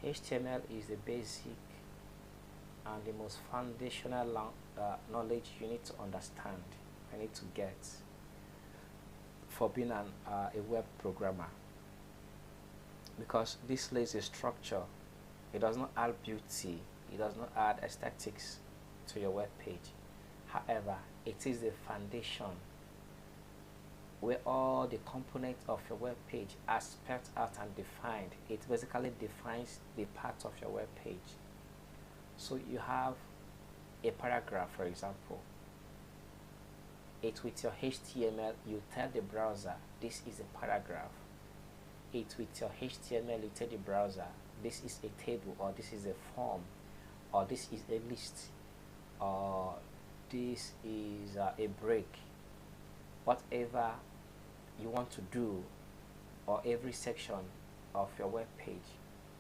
HTML is the basic and the most foundational knowledge you need to understand, you need to get for being a web programmer, because this lays a structure. It does not add beauty, it does not add aesthetics to your web page. However, it is the foundation where all the components of your web page are spelled out and defined. It basically defines the parts of your web page. So you have a paragraph, for example. It with your HTML, you tell the browser this is a paragraph. It with your HTML, you tell the browser this is a table, or this is a form, or this is a list, or this is a break. Whatever you want to do, or every section of your web page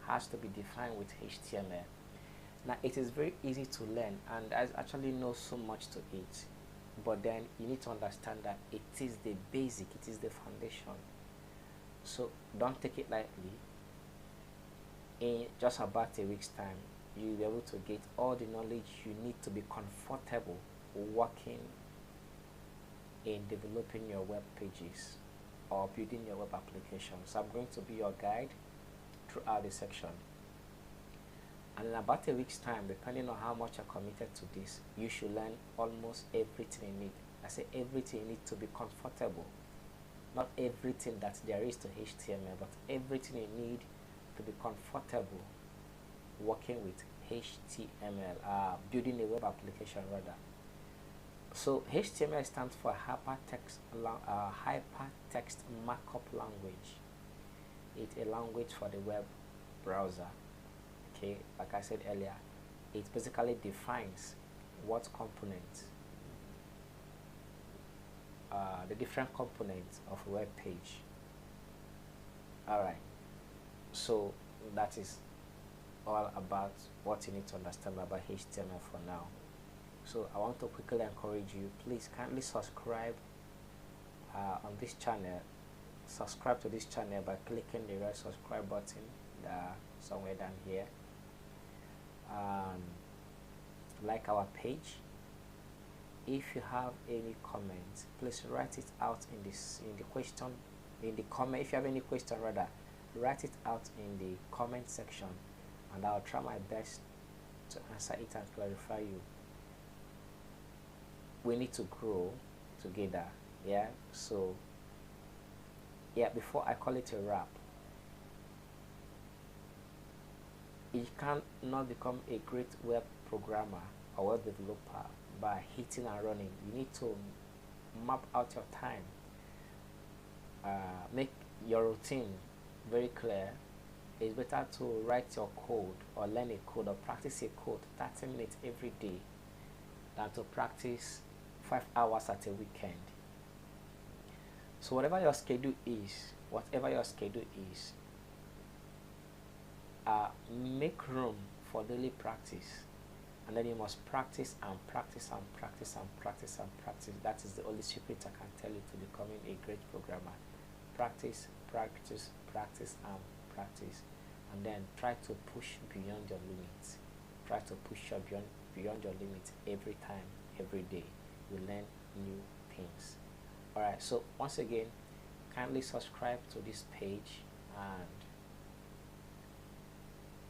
has to be defined with HTML. Now it is very easy to learn, and I actually know so much to it, but then you need to understand that it is the basic, it is the foundation. So don't take it lightly. In just about a week's time, you'll be able to get all the knowledge you need to be comfortable working in developing your web pages or building your web application. So I'm going to be your guide throughout the section, and in about a week's time, depending on how much you're committed to this, you should learn almost everything you need. I say everything you need to be comfortable, not everything that there is to HTML, but everything you need to be comfortable working with HTML, building a web application rather. So HTML stands for hypertext markup language. It's a language for the web browser. Okay, like I said earlier, it basically defines what components, the different components of a web page. Alright, so that is all about what you need to understand about HTML for now. So I want to quickly encourage you, please kindly subscribe on this channel. Subscribe to this channel by clicking the red subscribe button somewhere down here. Like our page. If you have any comments, please write it out in the comment. If you have any question, rather, write it out in the comment section, and I'll try my best to answer it and clarify you. We need to grow together, yeah. So yeah, before I call it a wrap, you cannot become a great web programmer or web developer by hitting and running. You need to map out your time, make your routine very clear. It's better to write your code or learn a code or practice a code 30 minutes every day than to practice 5 hours at a weekend. So whatever your schedule is, make room for daily practice, and then you must practice and practice and practice and practice and practice. That is the only secret I can tell you to becoming a great programmer. Practice, practice, practice and practice, and then try to push beyond your limits. Try to push beyond your limits every time, every day. You learn new things. Alright, so once again, kindly subscribe to this page and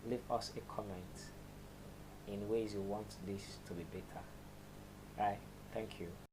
leave us a comment in ways you want this to be better. Alright, thank you.